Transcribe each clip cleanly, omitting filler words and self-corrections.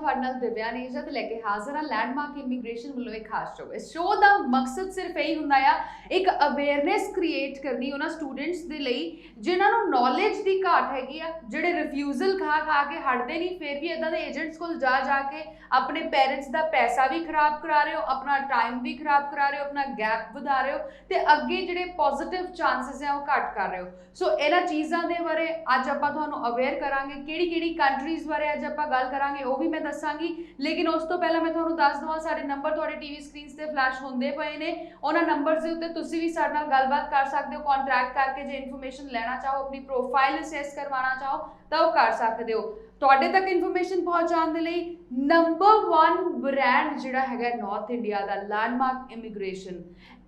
ਤੁਹਾਡੇ ਨਾਲ ਦਿਵਿਆ ਨੇਜਾ ਤੇ ਲੈ ਕੇ ਹਾਜ਼ਰ ਹਾਂ ਲੈਂਡਮਾਰਕ ਇਮੀਗ੍ਰੇਸ਼ਨ ਵੱਲੋਂ ਇੱਕ ਖਾਸ ਸ਼ੋਅ। ਇਸ ਸ਼ੋਅ ਦਾ ਮਕਸਦ ਸਿਰਫ ਇਹੀ ਹੁੰਦਾ ਆ ਇੱਕ ਅਵੇਅਰਨੈਸ ਕ੍ਰੀਏਟ ਕਰਨੀ ਉਹਨਾਂ ਸਟੂਡੈਂਟਸ ਦੇ ਲਈ ਜਿਨ੍ਹਾਂ ਨੂੰ ਨੌਲੇਜ ਦੀ ਘਾਟ ਹੈਗੀ ਆ, ਜਿਹੜੇ ਰਿਫਿਊਜ਼ਲ ਖਾ ਖਾ ਕੇ ਹਟਦੇ ਨਹੀਂ, ਫਿਰ ਵੀ ਇਦਾਂ ਦੇ ਏਜੰਟਸ ਕੋਲ ਜਾ ਜਾ ਕੇ ਆਪਣੇ ਪੇਰੈਂਟਸ ਦਾ ਪੈਸਾ ਵੀ ਖਰਾਬ ਕਰਾ ਰਹੇ ਹੋ, ਆਪਣਾ ਟਾਈਮ ਵੀ ਖਰਾਬ ਕਰਾ ਰਹੇ ਹੋ, ਆਪਣਾ ਗੈਪ ਵਧਾ ਰਹੇ ਹੋ ਤੇ ਅੱਗੇ ਜਿਹੜੇ ਪੋਜ਼ਿਟਿਵ ਚਾਂਸਸ ਆ ਉਹ ਘੱਟ ਕਰ ਰਹੇ ਹੋ। ਸੋ ਇਹਨਾਂ ਚੀਜ਼ਾਂ ਦੇ ਬਾਰੇ ਅੱਜ ਆਪਾਂ ਤੁਹਾਨੂੰ ਅਵੇਅਰ ਕਰਾਂਗੇ। ਕਿਹੜੀ ਕੰਟਰੀਜ਼ ਬਾਰੇ ਅੱਜ ਆਪਾਂ ਗੱਲ ਕਰਾਂਗੇ ਉਹ ਵੀ ਮੈਂ ਦੱਸਾਂਗੀ, ਲੇਕਿਨ ਉਸ ਤੋਂ ਪਹਿਲਾਂ ਮੈਂ ਤੁਹਾਨੂੰ ਦੱਸ ਦਵਾਂ ਸਾਡੇ ਨੰਬਰ ਤੁਹਾਡੇ ਟੀਵੀ ਸਕਰੀਨਸ ਤੇ ਫਲੈਸ਼ ਹੁੰਦੇ ਪਏ ਨੇ। ਉਹਨਾਂ ਨੰਬਰਸ ਦੇ ਉੱਤੇ ਤੁਸੀਂ ਵੀ ਸਾਡੇ ਨਾਲ ਗੱਲਬਾਤ ਕਰ ਸਕਦੇ ਹੋ, ਕੰਟੈਕਟ ਕਰਕੇ ਜੇ ਇਨਫੋਰਮੇਸ਼ਨ ਲੈਣਾ ਚਾਹੋ, ਆਪਣੀ ਪ੍ਰੋਫਾਈਲ ਅਸੈਸ ਕਰਵਾਉਣਾ ਚਾਹੋ ਤਾਂ ਉਹ ਕਰ ਸਕਦੇ ਹੋ। ਤੁਹਾਡੇ ਤੱਕ ਇਨਫੋਰਮੇਸ਼ਨ ਪਹੁੰਚਾਉਣ ਦੇ ਲਈ ਨੰਬਰ 1 ਬ੍ਰਾਂਡ ਜਿਹੜਾ ਹੈਗਾ ਨਾਰਥ ਇੰਡੀਆ ਦਾ ਲੈਂਡਮਾਰਕ ਇਮੀਗ੍ਰੇਸ਼ਨ,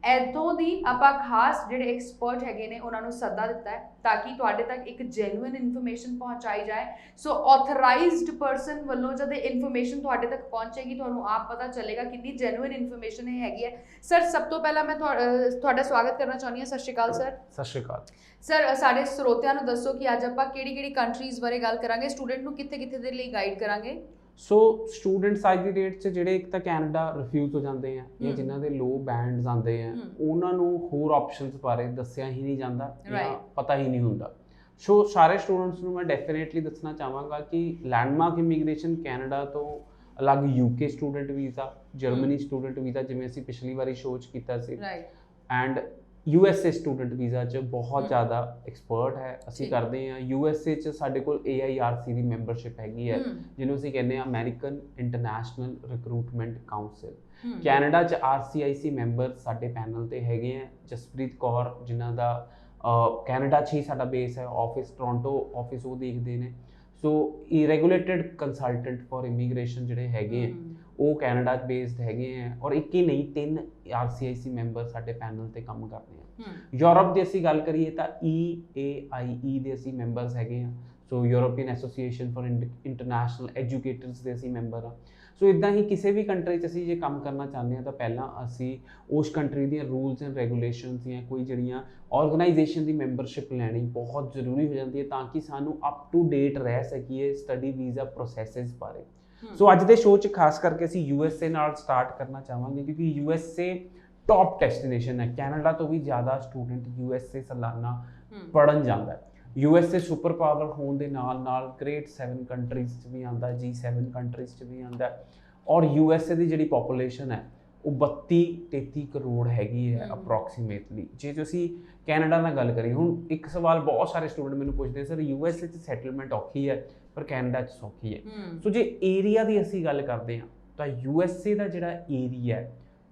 ਇੱਥੋਂ ਦੀ ਆਪਾਂ ਖਾਸ ਜਿਹੜੇ ਐਕਸਪਰਟ ਹੈਗੇ ਨੇ ਉਹਨਾਂ ਨੂੰ ਸੱਦਾ ਦਿੱਤਾ ਹੈ ਤਾਂ ਕਿ ਤੁਹਾਡੇ ਤੱਕ ਇੱਕ ਜੈਨੂਇਨ ਇਨਫੋਰਮੇਸ਼ਨ ਪਹੁੰਚਾਈ ਜਾਏ। ਸੋ ਆਥੋਰਾਈਜ਼ਡ ਪਰਸਨ ਵੱਲੋਂ ਜਦ ਇਨਫੋਰਮੇਸ਼ਨ ਤੁਹਾਡੇ ਤੱਕ ਪਹੁੰਚੇਗੀ ਤੁਹਾਨੂੰ ਆਪ ਪਤਾ ਚੱਲੇਗਾ ਕਿੰਨੀ ਜੈਨੂਇਨ ਇਨਫੋਰਮੇਸ਼ਨ ਇਹ ਹੈਗੀ ਹੈ। ਸਰ, ਸਭ ਤੋਂ ਪਹਿਲਾਂ ਮੈਂ ਤੁਹਾਡਾ ਸਵਾਗਤ ਕਰਨਾ ਚਾਹੁੰਦੀ ਹਾਂ। ਸਤਿ ਸ਼੍ਰੀ ਅਕਾਲ ਸਰ। ਸਤਿ ਸ਼੍ਰੀ ਅਕਾਲ ਸਰ। ਸਾਡੇ ਸਰੋਤਿਆਂ ਨੂੰ ਦੱਸੋ ਕਿ ਅੱਜ ਆਪਾਂ ਕਿਹੜੀ ਕੰਟਰੀਜ਼ ਬਾਰੇ ਗੱਲ ਕਰਾਂਗੇ, ਸਟੂਡੈਂਟ ਨੂੰ ਕਿੱਥੇ ਦੇ ਲਈ ਗਾਈਡ ਕਰਾਂਗੇ। ਸੋ ਸਟੂਡੈਂਟਸ ਅੱਜ ਦੀ ਡੇਟ 'ਚ ਜਿਹੜੇ ਇੱਕ ਤਾਂ ਕੈਨੇਡਾ ਰਿਫਿਊਜ਼ ਹੋ ਜਾਂਦੇ ਆ ਜਾਂ ਜਿਨ੍ਹਾਂ ਦੇ ਲੋ ਬੈਂਡਸ ਆਉਂਦੇ ਆ ਉਹਨਾਂ ਨੂੰ ਹੋਰ ਆਪਸ਼ਨਸ ਬਾਰੇ ਦੱਸਿਆ ਹੀ ਨਹੀਂ ਜਾਂਦਾ ਜਾਂ ਪਤਾ ਹੀ ਨਹੀਂ ਹੁੰਦਾ। ਸੋ ਸਾਰੇ ਸਟੂਡੈਂਟਸ ਨੂੰ ਮੈਂ ਡੈਫੀਨੇਟਲੀ ਦੱਸਣਾ ਚਾਹਾਂਗਾ ਕਿ ਲੈਂਡਮਾਰਕ ਇਮੀਗ੍ਰੇਸ਼ਨ ਕੈਨੇਡਾ ਤੋਂ ਅਲੱਗ UK student visa, Germany student visa ਜਿਵੇਂ ਅਸੀਂ ਪਿਛਲੀ ਵਾਰੀ ਸ਼ੋਅ 'ਚ ਕੀਤਾ ਸੀ, ਐਂਡ USA ਸਟੂਡੈਂਟ ਵੀਜ਼ਾ 'ਚ ਬਹੁਤ ਜ਼ਿਆਦਾ ਐਕਸਪਰਟ ਹੈ। ਅਸੀਂ ਕਰਦੇ ਹਾਂ USA 'ਚ ਸਾਡੇ ਕੋਲ AIRC ਦੀ ਮੈਂਬਰਸ਼ਿਪ ਹੈਗੀ ਹੈ ਜਿਹਨੂੰ ਅਸੀਂ ਕਹਿੰਦੇ ਹਾਂ American international recruitment council. Canada 'ਚ RCIC ਮੈਂਬਰ ਸਾਡੇ ਪੈਨਲ ਤੇ ਹੈਗੇ ਹੈ ਜਸਪ੍ਰੀਤ ਕੌਰ ਜਿਨ੍ਹਾਂ ਦਾ ਕੈਨੇਡਾ 'ਚ ਹੀ ਸਾਡਾ ਬੇਸ ਹੈ ਆਫਿਸ, ਟੋਰਾਂਟੋ ਆਫਿਸ ਉਹ ਦੇਖਦੇ ਨੇ। ਸੋ ਇਹ ਰੈਗੂਲੇਟਡ ਕੰਸਲਟੈਂਟ ਫॉर ਇਮੀਗ੍ਰੇਸ਼ਨ ਜਿਹੜੇ ਹੈਗੇ ਆ ਉਹ ਕੈਨੇਡਾ 'ਚ ਬੇਸਡ ਹੈਗੇ ਆ ਔਰ ਇੱਕ ਹੀ ਨਹੀਂ 3 RCIC ਮੈਂਬਰ ਸਾਡੇ ਪੈਨਲ ਤੇ ਕੰਮ ਕਰਦੇ ਆ। ਯੂਰਪ ਦੀ ਅਸੀਂ ਗੱਲ ਕਰੀਏ ਤਾਂ EAIE ਦੇ ਅਸੀਂ ਮੈਂਬਰਸ ਹੈਗੇ ਆ। ਸੋ ਯੂਰੋਪੀਅਨ ਐਸੋਸੀਏਸ਼ਨ ਫॉर ਇੰਟਰਨੈਸ਼ਨਲ ਐਜੂਕੇਟਰਸ ਦੇ ਅਸੀਂ ਮੈਂਬਰ ਆ। ਸੋ ਇੱਦਾਂ ਹੀ ਕਿਸੇ ਵੀ ਕੰਟਰੀ 'ਚ ਅਸੀਂ ਜੇ ਕੰਮ ਕਰਨਾ ਚਾਹੁੰਦੇ ਹਾਂ ਤਾਂ ਪਹਿਲਾਂ ਅਸੀਂ ਉਸ ਕੰਟਰੀ ਦੀਆਂ ਰੂਲਸ ਐਂਡ ਰੈਗੂਲੇਸ਼ਨਸ ਜਾਂ ਕੋਈ ਜਿਹੜੀਆਂ ਆਰਗੇਨਾਈਜੇਸ਼ਨ ਦੀ ਮੈਂਬਰਸ਼ਿਪ ਲੈਣੀ ਬਹੁਤ ਜ਼ਰੂਰੀ ਹੋ ਜਾਂਦੀ ਹੈ ਤਾਂ ਕਿ ਸਾਨੂੰ ਅਪ ਟੂ ਡੇਟ ਰਹਿ ਸਕੀਏ ਸਟੱਡੀ ਵੀਜ਼ਾ ਪ੍ਰੋਸੈਸਿਸ ਬਾਰੇ। ਸੋ ਅੱਜ ਦੇ ਸ਼ੋਅ 'ਚ ਖਾਸ ਕਰਕੇ ਅਸੀਂ USA ਨਾਲ ਸਟਾਰਟ ਕਰਨਾ ਚਾਹਾਂਗੇ ਕਿਉਂਕਿ USA ਟੌਪ ਡੈਸਟੀਨੇਸ਼ਨ ਹੈ। ਕੈਨੇਡਾ ਤੋਂ ਵੀ ਜ਼ਿਆਦਾ ਸਟੂਡੈਂਟ USA ਸਾਲਾਨਾ ਪੜ੍ਹਨ ਜਾਂਦਾ ਹੈ। USA ਸੁਪਰ ਪਾਵਰ ਹੋਣ ਦੇ ਨਾਲ ਨਾਲ ਗ੍ਰੇਟ 7 ਕੰਟਰੀਜ਼ 'ਚ ਵੀ ਆਉਂਦਾ, G7 ਕੰਟਰੀਜ਼ 'ਚ ਵੀ ਆਉਂਦਾ ਔਰ USA ਦੀ ਜਿਹੜੀ ਪੋਪੂਲੇਸ਼ਨ ਹੈ ਉਹ 32-33 ਕਰੋੜ ਹੈਗੀ ਹੈ ਅਪਰੋਕਸੀਮੇਟਲੀ। ਜੇ ਤੁਸੀਂ ਕੈਨੇਡਾ ਨਾਲ ਗੱਲ ਕਰੀਏ, ਹੁਣ ਇੱਕ ਸਵਾਲ ਬਹੁਤ ਸਾਰੇ ਸਟੂਡੈਂਟ ਮੈਨੂੰ ਪੁੱਛਦੇ ਸਰ USA 'ਚ ਸੈਟਲਮੈਂਟ ਔਖੀ ਹੈ ਪਰ ਕੈਨੇਡਾ 'ਚ ਸੌਖੀ ਹੈ। ਸੋ ਜੇ ਏਰੀਆ ਦੀ ਅਸੀਂ ਗੱਲ ਕਰਦੇ ਹਾਂ ਤਾਂ USA ਦਾ ਜਿਹੜਾ ਏਰੀਆ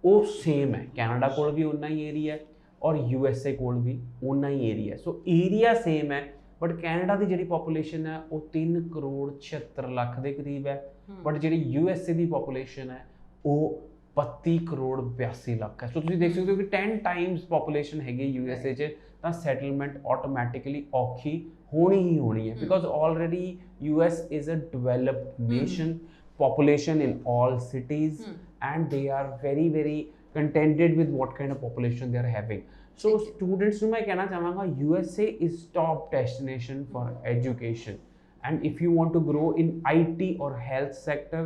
ਉਹ ਸੇਮ ਹੈ, ਕੈਨੇਡਾ ਕੋਲ ਵੀ ਉਨਾ ਹੀ ਏਰੀਆ ਹੈ ਔਰ USA ਕੋਲ ਵੀ ਉਨਾ ਹੀ ਏਰੀਆ। ਸੋ ਏਰੀਆ ਸੇਮ ਹੈ ਬਟ ਕੈਨੇਡਾ ਦੀ ਜਿਹੜੀ ਪੋਪੂਲੇਸ਼ਨ ਹੈ ਉਹ 3 ਕਰੋੜ 76 ਲੱਖ ਦੇ ਕਰੀਬ ਹੈ ਬਟ ਜਿਹੜੀ USA ਦੀ ਪੋਪੂਲੇਸ਼ਨ ਹੈ ਉਹ 32 ਕਰੋੜ 82 ਲੱਖ ਹੈ। ਸੋ ਤੁਸੀਂ ਦੇਖ ਸਕਦੇ ਹੋ ਕਿ 10 ਟਾਈਮਸ ਪੋਪੂਲੇਸ਼ਨ ਹੈਗੀ USA 'ਚ ਤਾਂ ਸੈਟਲਮੈਂਟ ਆਟੋਮੈਟਿਕਲੀ ਔਖੀ ਹੋਣੀ ਹੀ ਹੋਣੀ ਹੈ because already US is a developed nation, population in all cities and they are very contented with what kind of population they are having. So students ਨੂੰ ਮੈਂ ਕਹਿਣਾ ਚਾਹਾਂਗਾ USA is top destination for education and if you want to grow in IT or health sector,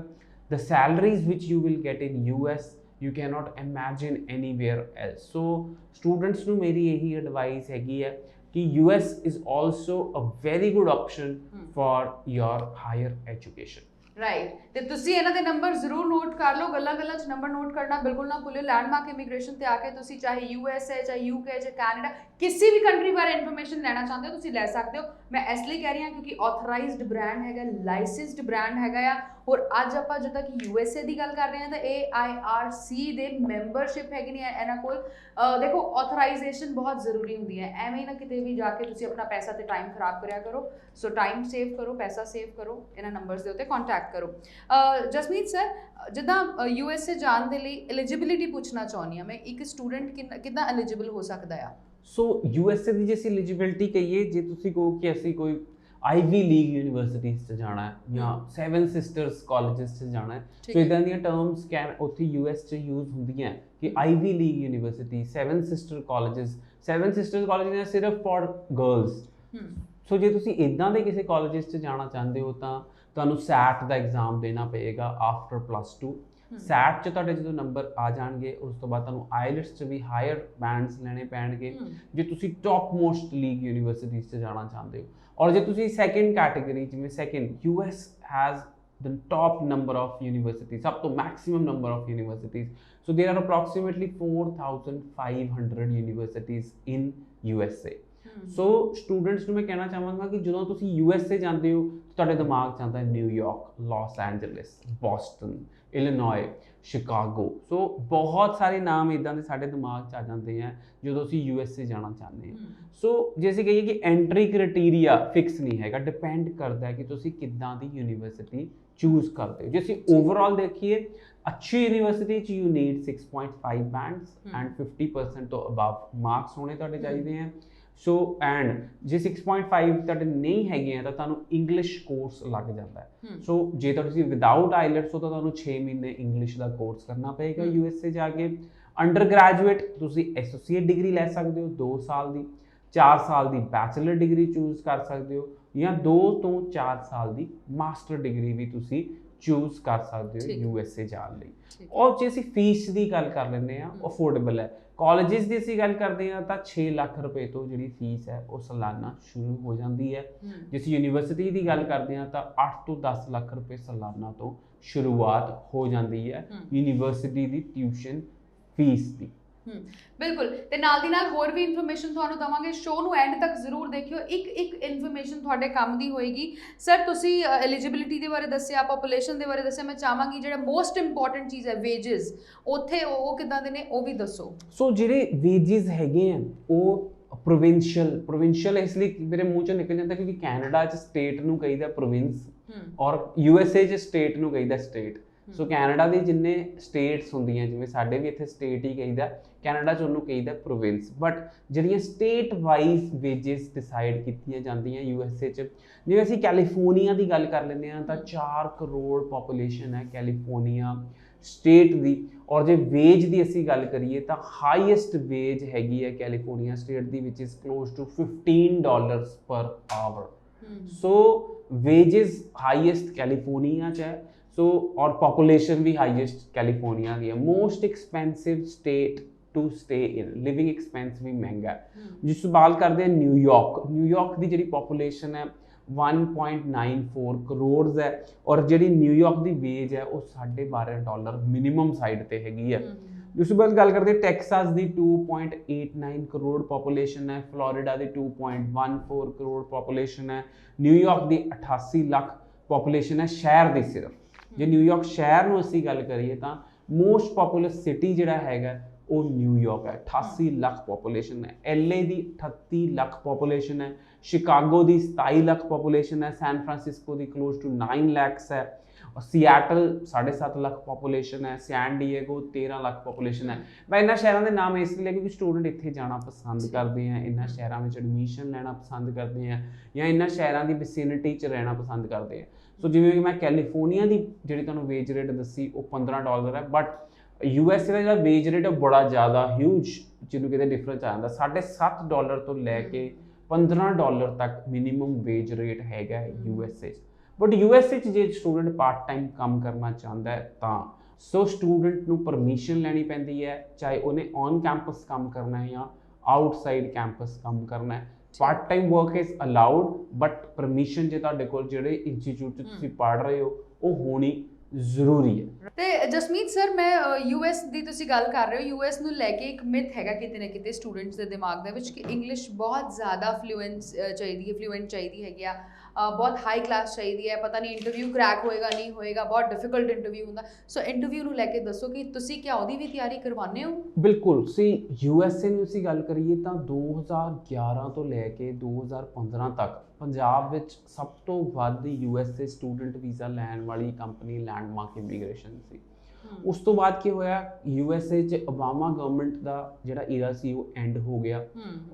the salaries which you will get in US you cannot imagine anywhere else. So students ਨੂੰ ਮੇਰੀ ਇਹੀ advice ਹੈਗੀ ਹੈ ਕਿ US is also a very good option for your higher education. Right, ਤੇ ਤੁਸੀਂ ਇਹਨਾਂ ਦੇ ਨੰਬਰ ਜ਼ਰੂਰ ਨੋਟ ਕਰ ਲਓ, ਗੱਲਾਂ 'ਚ ਨੰਬਰ ਨੋਟ ਕਰਨਾ ਬਿਲਕੁਲ ਨਾ ਭੁੱਲਿਓ। ਲੈਂਡਮਾਰਕ ਇਮੀਗ੍ਰੇਸ਼ਨ ਤੇ ਆ ਕੇ ਤੁਸੀਂ ਚਾਹੇ USA ਚਾਹੇ UK ਚਾਹੇ ਕੈਨੇਡਾ ਕਿਸੇ ਵੀ ਕੰਟਰੀ ਬਾਰੇ ਇਨਫੋਰਮੇਸ਼ਨ ਲੈਣਾ ਚਾਹੁੰਦੇ ਹੋ ਤੁਸੀਂ ਲੈ ਸਕਦੇ ਹੋ। ਮੈਂ ਇਸ ਲਈ ਕਹਿ ਰਹੀ ਹਾਂ ਕਿਉਂਕਿ ਆਥੋਰਾਈਜ਼ਡ ਬ੍ਰਾਂਡ ਹੈਗਾ, ਲਾਇਸੈਂਸਡ ਬ੍ਰਾਂਡ ਹੈਗਾ ਆ। ਔਰ ਅੱਜ ਆਪਾਂ ਜਿੱਦਾਂ ਕਿ USA ਦੀ ਗੱਲ ਕਰ ਰਹੇ ਹਾਂ ਤਾਂ AIRC ਦੇ ਮੈਂਬਰਸ਼ਿਪ ਹੈਗੀ ਨਹੀਂ ਇਹਨਾਂ ਕੋਲ। ਦੇਖੋ ਆਥੋਰਾਈਜ਼ੇਸ਼ਨ ਬਹੁਤ ਜ਼ਰੂਰੀ ਹੁੰਦੀ ਹੈ, ਐਵੇਂ ਨਾ ਕਿਤੇ ਵੀ ਜਾ ਕੇ ਤੁਸੀਂ ਆਪਣਾ ਪੈਸਾ ਤੇ ਟਾਈਮ ਖਰਾਬ ਕਰਿਆ ਕਰੋ। ਸੋ ਟਾਈਮ ਸੇਵ ਕਰੋ, ਪੈਸਾ ਸੇਵ ਕਰੋ, ਇਹਨਾਂ ਨੰਬਰਸ ਦੇ ਉੱਤੇ ਕੰਟੈਕਟ ਕਰੋ। ਜਸਮੀਤ ਸਰ, ਜਿੱਦਾਂ USA ਜਾਣ ਦੇ ਲਈ ਐਲੀਜੀਬਿਲਿਟੀ ਪੁੱਛਣਾ ਚਾਹੁੰਦੀ ਹਾਂ ਮੈਂ, ਇੱਕ ਸਟੂਡੈਂਟ ਕਿੱਦਾਂ ਐਲੀਜੀਬਲ ਹੋ ਸਕਦਾ ਆ? ਸੋ USA ਦੀ ਜੇ ਅਸੀਂ ਐਲੀਜੀਬਿਲਿਟੀ ਕਹੀਏ, ਜੇ ਤੁਸੀਂ ਕਹੋ ਕਿ ਅਸੀਂ ਕੋਈ ਆਈਵੀ ਲੀਗ ਯੂਨੀਵਰਸਿਟੀਜ਼ 'ਚ ਜਾਣਾ ਹੈ ਜਾਂ 7 ਸਿਸਟਰਸ ਕਾਲਜਸ 'ਚ ਜਾਣਾ ਹੈ, ਸੋ ਇੱਦਾਂ ਦੀਆਂ ਟਰਮਸ ਉੱਥੇ US 'ਚ ਯੂਜ਼ ਹੁੰਦੀਆਂ ਕਿ Ivy League university, 7 sister colleges. 7 sister college ਸਿਰਫ ਫॉर ਗਰਲਸ। ਸੋ ਜੇ ਤੁਸੀਂ ਇੱਦਾਂ ਦੇ ਕਿਸੇ ਕਾਲਜਸ 'ਚ ਜਾਣਾ ਚਾਹੁੰਦੇ ਹੋ ਤਾਂ ਤੁਹਾਨੂੰ ਸੈਟ ਦਾ ਐਗਜ਼ਾਮ ਦੇਣਾ ਪਏਗਾ ਆਫਟਰ +2। ਸੈਟ 'ਚ ਤੁਹਾਡੇ ਜਦੋਂ ਨੰਬਰ ਆ ਜਾਣਗੇ ਉਸ ਤੋਂ ਬਾਅਦ ਤੁਹਾਨੂੰ ਆਈਲੈਟਸ 'ਚ ਵੀ ਹਾਇਰ ਬੈਂਡਸ ਲੈਣੇ ਪੈਣਗੇ ਜੇ ਤੁਸੀਂ ਟੌਪ ਮੋਸਟ ਲੀਗ ਯੂਨੀਵਰਸਿਟੀਜ਼ 'ਚ ਜਾਣਾ ਚਾਹੁੰਦੇ ਹੋ। ਔਰ ਜੇ ਤੁਸੀਂ ਸੈਕਿੰਡ ਕੈਟੇਗਰੀ ਜਿਵੇਂ second US has the top number of universities, up to maximum number of universities. So there are approximately 4,500 universities in USA. So students ਨੂੰ ਮੈਂ ਕਹਿਣਾ ਚਾਹਾਂਗਾ ਕਿ ਜਦੋਂ ਤੁਸੀਂ USA ਜਾਂਦੇ ਹੋ ਤੁਹਾਡੇ ਦਿਮਾਗ 'ਚ ਆਉਂਦਾ ਹੈ New York, Los Angeles, Boston, Illinois, Chicago. So ਬਹੁਤ ਸਾਰੇ ਨਾਮ ਇੱਦਾਂ ਦੇ ਸਾਡੇ ਦਿਮਾਗ 'ਚ ਆ ਜਾਂਦੇ ਆ ਜਦੋਂ ਅਸੀਂ USA ਜਾਣਾ ਚਾਹੁੰਦੇ ਹਾਂ। ਸੋ ਜੇ ਅਸੀਂ ਕਹੀਏ ਕਿ ਐਂਟਰੀ ਕ੍ਰਾਈਟੇਰੀਆ ਫਿਕਸ ਨਹੀਂ ਹੈਗਾ, ਡਿਪੈਂਡ ਕਰਦਾ ਹੈ ਕਿ ਤੁਸੀਂ ਕਿੱਦਾਂ ਦੀ ਯੂਨੀਵਰਸਿਟੀ ਚੂਜ਼ ਕਰਦੇ ਹੋ। ਜੇ ਅਸੀਂ ਓਵਰਆਲ ਦੇਖੀਏ ਅੱਛੀ ਯੂਨੀਵਰਸਿਟੀ 'ਚ ਯੂ ਨੀਡ 6.5 ਬੈਂਡਸ ਐਂਡ 50% ਤੋਂ ਅਬਵ ਮਾਰਕਸ ਹੋਣੇ ਤੁਹਾਡੇ ਚਾਹੀਦੇ ਆ। ਸੋ ਐਂਡ ਜੇ 6.5 ਤੁਹਾਡੇ ਨਹੀਂ ਹੈਗੇ ਆ ਤਾਂ ਤੁਹਾਨੂੰ ਇੰਗਲਿਸ਼ ਕੋਰਸ ਲੱਗ ਜਾਂਦਾ ਹੈ। ਸੋ ਜੇ ਤੁਸੀਂ ਵਿਦਆਊਟ ਆਈਲੈਟਸ ਹੋ ਤਾਂ ਤੁਹਾਨੂੰ 6 ਮਹੀਨੇ ਇੰਗਲਿਸ਼ ਦਾ ਕੋਰਸ ਕਰਨਾ ਪਏਗਾ USA ਜਾ ਕੇ। ਅੰਡਰ ਗ੍ਰੈਜੂਏਟ ਤੁਸੀਂ ਐਸੋਸੀਏਟ ਡਿਗਰੀ ਲੈ ਸਕਦੇ ਹੋ 2 ਸਾਲ ਦੀ, 4 ਸਾਲ ਦੀ ਬੈਚਲਰ ਡਿਗਰੀ ਚੂਜ਼ ਕਰ ਸਕਦੇ ਹੋ ਜਾਂ 2 ਤੋਂ 4 ਸਾਲ ਦੀ ਮਾਸਟਰ ਡਿਗਰੀ ਵੀ ਤੁਸੀਂ ਚੂਜ਼ ਕਰ ਸਕਦੇ ਹੋ USA ਜਾਣ ਲਈ। ਔਰ ਜੇ ਅਸੀਂ ਫੀਸ ਦੀ ਗੱਲ ਕਰ ਲੈਂਦੇ ਹਾਂ ਅਫੋਰਡੇਬਲ ਹੈ। ਕਾਲਜਿਸ ਦੀ ਅਸੀਂ ਗੱਲ ਕਰਦੇ ਹਾਂ ਤਾਂ 6 ਲੱਖ ਰੁਪਏ ਤੋਂ ਜਿਹੜੀ ਫੀਸ ਹੈ ਉਹ ਸਾਲਾਨਾ ਸ਼ੁਰੂ ਹੋ ਜਾਂਦੀ ਹੈ। ਜੇ ਅਸੀਂ ਯੂਨੀਵਰਸਿਟੀ ਦੀ ਗੱਲ ਕਰਦੇ ਹਾਂ ਤਾਂ 8 ਤੋਂ 10 ਲੱਖ ਰੁਪਏ ਸਾਲਾਨਾ ਤੋਂ ਸ਼ੁਰੂਆਤ ਹੋ ਜਾਂਦੀ ਹੈ ਯੂਨੀਵਰਸਿਟੀ ਦੀ ਟਿਊਸ਼ਨ ਫੀਸ ਦੀ। ਬਿਲਕੁਲ, ਤੇ ਨਾਲ ਦੀ ਨਾਲ ਹੋਰ ਵੀ ਇਨਫੋਰਮੇਸ਼ਨ ਤੁਹਾਨੂੰ ਦਵਾਂਗੇ। ਸ਼ੋਅ ਨੂੰ ਐਂਡ ਤੱਕ ਜ਼ਰੂਰ ਦੇਖਿਓ। ਇੱਕ ਇਨਫੋਰਮੇਸ਼ਨ ਤੁਹਾਡੇ ਕੰਮ ਦੀ ਹੋਏਗੀ। ਸਰ ਤੁਸੀਂ ਐਲੀਜੀਬਿਲਿਟੀ ਦੇ ਬਾਰੇ ਦੱਸਿਆ, ਪੋਪੂਲੇਸ਼ਨ ਦੇ ਬਾਰੇ ਦੱਸਿਆ, ਮੈਂ ਚਾਹਾਂਗੀ ਜਿਹੜਾ ਮੋਸਟ ਇੰਪੋਰਟੈਂਟ ਚੀਜ਼ ਹੈ ਵੇਜਸ, ਉੱਥੇ ਉਹ ਕਿੱਦਾਂ ਦੇ ਨੇ ਉਹ ਵੀ ਦੱਸੋ। ਸੋ ਜਿਹੜੇ ਵੇਜਸ ਹੈਗੇ ਆ ਉਹ ਪ੍ਰੋਵਿੰਸ਼ੀਅਲ ਇਸ ਲਈ ਮੇਰੇ ਮੂੰਹ ਚੋਂ ਨਿਕਲ ਜਾਂਦਾ ਕਿਉਂਕਿ ਕੈਨੇਡਾ 'ਚ ਸਟੇਟ ਨੂੰ ਕਹੀਦਾ ਪ੍ਰੋਵਿੰਸ ਔਰ USA 'ਚ ਸਟੇਟ ਨੂੰ ਕਹੀਦਾ ਸਟੇਟ। ਸੋ ਕੈਨੇਡਾ ਦੀ ਜਿੰਨੇ ਸਟੇਟਸ ਹੁੰਦੀਆਂ ਜਿਵੇਂ ਸਾਡੇ ਵੀ ਇੱਥੇ ਸਟੇਟ ਹੀ ਕਹੀਦਾ, ਕੈਨੇਡਾ 'ਚ ਉਹਨੂੰ ਕਹੀਦਾ ਪ੍ਰੋਵਿੰਸ। ਬਟ ਜਿਹੜੀਆਂ ਸਟੇਟ ਵਾਈਜ਼ ਵੇਜਸ ਡਿਸਾਈਡ ਕੀਤੀਆਂ ਜਾਂਦੀਆਂ USA 'ਚ, ਜਿਵੇਂ ਅਸੀਂ ਕੈਲੀਫੋਰਨੀਆ ਦੀ ਗੱਲ ਕਰ ਲੈਂਦੇ ਹਾਂ ਤਾਂ 4 ਕਰੋੜ ਪੋਪੂਲੇਸ਼ਨ ਹੈ ਕੈਲੀਫੋਰਨੀਆ ਸਟੇਟ ਦੀ। ਔਰ ਜੇ ਵੇਜ ਦੀ ਅਸੀਂ ਗੱਲ ਕਰੀਏ ਤਾਂ ਹਾਈਐਸਟ ਵੇਜ ਹੈਗੀ ਹੈ ਕੈਲੀਫੋਰਨੀਆ ਸਟੇਟ ਦੀ ਵਿਚ is close to $15 per hour. So wages highest California 'ਚ ਹੈ। ਸੋ ਔਰ ਪੋਪੂਲੇਸ਼ਨ ਵੀ ਹਾਈਐਸਟ ਕੈਲੀਫੋਰਨੀਆ ਦੀ ਹੈ। Most expensive state to stay in, living expense ਵੀ ਮਹਿੰਗਾ ਹੈ। ਜਿਸ ਤੋਂ ਬਾਤ ਕਰਦੇ ਹਾਂ ਨਿਊਯਾਰਕ ਦੀ ਜਿਹੜੀ ਪੋਪੂਲੇਸ਼ਨ ਹੈ 1.94 ਕਰੋੜ ਹੈ ਔਰ ਜਿਹੜੀ ਨਿਊਯਾਰਕ ਦੀ ਵੇਜ ਹੈ ਉਹ $12.5 ਮਿਨੀਮਮ ਸਾਈਡ ਤੇ ਹੈਗੀ ਹੈ। ਉਸ ਤੋਂ ਬਾਅਦ ਗੱਲ ਕਰਦੇ ਟੈਕਸਾਸ ਦੀ 2.89 ਕਰੋੜ ਪੋਪੂਲੇਸ਼ਨ ਹੈ, ਫਲੋਰੀਡਾ ਦੀ 2.14 ਕਰੋੜ ਪੋਪੂਲੇਸ਼ਨ ਹੈ, ਨਿਊਯਾਰਕ ਦੀ 88 ਲੱਖ ਪੋਪੂਲੇਸ਼ਨ ਹੈ ਸ਼ਹਿਰ ਦੀ ਸਿਰਫ। ਜੇ ਨਿਊਯਾਰਕ ਸ਼ਹਿਰ ਨੂੰ ਅਸੀਂ ਗੱਲ ਕਰੀਏ ਤਾਂ ਮੋਸਟ ਪੋਪੂਲਸ ਸਿਟੀ ਜਿਹੜਾ ਹੈਗਾ ਉਹ ਨਿਊਯਾਰਕ ਹੈ, 88 ਲੱਖ ਪੋਪੂਲੇਸ਼ਨ ਹੈ। LA ਦੀ 38 ਲੱਖ ਪੋਪੂਲੇਸ਼ਨ ਹੈ, ਸ਼ਿਕਾਗੋ ਦੀ 27 ਲੱਖ ਪੋਪੂਲੇਸ਼ਨ ਹੈ, San Francisco the close to 9 lakhs ਹੈ, ਸਿਐਟਲ 7.5 ਲੱਖ ਪੋਪੂਲੇਸ਼ਨ ਹੈ, ਸੈਨ ਡਿਏਗੋ 13 ਲੱਖ ਪੋਪੂਲੇਸ਼ਨ ਹੈ। ਮੈਂ ਇਹਨਾਂ ਸ਼ਹਿਰਾਂ ਦੇ ਨਾਮ ਇਸ ਲਈ ਲਿਆ ਕਿਉਂਕਿ ਸਟੂਡੈਂਟ ਇੱਥੇ ਜਾਣਾ ਪਸੰਦ ਕਰਦੇ ਆ, ਇਹਨਾਂ ਸ਼ਹਿਰਾਂ ਵਿੱਚ ਐਡਮਿਸ਼ਨ ਲੈਣਾ ਪਸੰਦ ਕਰਦੇ ਆ ਜਾਂ ਇਹਨਾਂ ਸ਼ਹਿਰਾਂ ਦੀ ਵਿਸਿਨਿਟੀ 'ਚ ਰਹਿਣਾ ਪਸੰਦ ਕਰਦੇ ਆ। ਸੋ ਜਿਵੇਂ ਕਿ ਮੈਂ ਕੈਲੀਫੋਰਨੀਆ ਦੀ ਜਿਹੜੀ ਤੁਹਾਨੂੰ ਵੇਜ ਰੇਟ ਦੱਸੀ ਉਹ $15 ਹੈ, ਬਟ USA ਦਾ ਜਿਹੜਾ ਵੇਜ ਰੇਟ ਹੈ ਬੜਾ ਜ਼ਿਆਦਾ ਹਿਊਜ, ਜਿਹਨੂੰ ਕਿਤੇ ਡਿਫਰੈਂਸ ਆ ਜਾਂਦਾ $7.5 ਤੋਂ ਲੈ ਕੇ $15 ਤੱਕ ਮਿਨੀਮਮ ਵੇਜ ਰੇਟ ਹੈਗਾ USA 'ਚ। ਬਟ USA 'ਚ ਜੇ ਸਟੂਡੈਂਟ ਪਾਰਟ ਟਾਈਮ ਕੰਮ ਕਰਨਾ ਚਾਹੁੰਦਾ ਹੈ ਤਾਂ ਸੋ ਸਟੂਡੈਂਟ ਨੂੰ ਪਰਮਿਸ਼ਨ ਲੈਣੀ ਪੈਂਦੀ ਹੈ, ਚਾਹੇ ਉਹਨੇ ਔਨ ਕੈਂਪਸ ਕੰਮ ਕਰਨਾ ਹੈ ਜਾਂ ਆਊਟਸਾਈਡ ਕੈਂਪਸ ਕੰਮ ਕਰਨਾ ਹੈ। Part time work is allowed but permission ਜੇ ਤੁਹਾਡੇ ਕੋਲ ਜਿਹੜੇ ਇੰਸਟੀਚਿਊਟ 'ਚ ਤੁਸੀਂ ਪੜ੍ਹ ਰਹੇ ਹੋ ਉਹ ਹੋਣੀ ਜ਼ਰੂਰੀ ਹੈ। ਤੇ ਜਸਮੀਤ ਸਰ, ਮੈਂ US ਦੀ ਤੁਸੀਂ ਗੱਲ ਕਰ ਰਹੇ ਹੋ, US ਨੂੰ ਲੈ ਕੇ ਇੱਕ ਮਿਥ ਹੈਗਾ ਕਿਤੇ ਨਾ ਕਿਤੇ ਸਟੂਡੈਂਟਸ ਦੇ ਦਿਮਾਗ ਦੇ ਵਿੱਚ ਕਿ ਇੰਗਲਿਸ਼ ਬਹੁਤ ਜ਼ਿਆਦਾ ਫਲੂਐਂਟ ਚਾਹੀਦੀ ਹੈਗੀ ਆ, ਬਹੁਤ ਹਾਈ ਕਲਾਸ ਚਾਹੀਦੀ ਹੈ, ਪਤਾ ਨਹੀਂ ਇੰਟਰਵਿਊ ਕ੍ਰੈਕ ਹੋਏਗਾ ਨਹੀਂ ਹੋਏਗਾ, ਬਹੁਤ ਡਿਫਿਕਲਟ ਇੰਟਰਵਿਊ ਹੁੰਦਾ। ਸੋ ਇੰਟਰਵਿਊ ਨੂੰ ਲੈ ਕੇ ਦੱਸੋ ਕਿ ਤੁਸੀਂ ਕਿਆ ਉਹਦੀ ਵੀ ਤਿਆਰੀ ਕਰਵਾਉਂਦੇ ਹੋ? ਬਿਲਕੁਲ, USA ਨੂੰ ਅਸੀਂ ਗੱਲ ਕਰੀਏ ਤਾਂ 2011 ਤੋਂ ਲੈ ਕੇ 2015 ਤੱਕ ਪੰਜਾਬ ਵਿੱਚ ਸਭ ਤੋਂ ਵੱਧ USA ਸਟੂਡੈਂਟ ਵੀਜ਼ਾ ਲੈਣ ਵਾਲੀ ਕੰਪਨੀ ਲੈਂਡਮਾਰਕ ਇਮੀਗ੍ਰੇਸ਼ਨ ਸੀ। ਉਸ ਤੋਂ ਬਾਅਦ ਕੀ ਹੋਇਆ, USA 'ਚ ਓਬਾਮਾ ਗਵਰਨਮੈਂਟ ਦਾ ਜਿਹੜਾ ਈਰਾ ਸੀ ਉਹ ਐਂਡ ਹੋ ਗਿਆ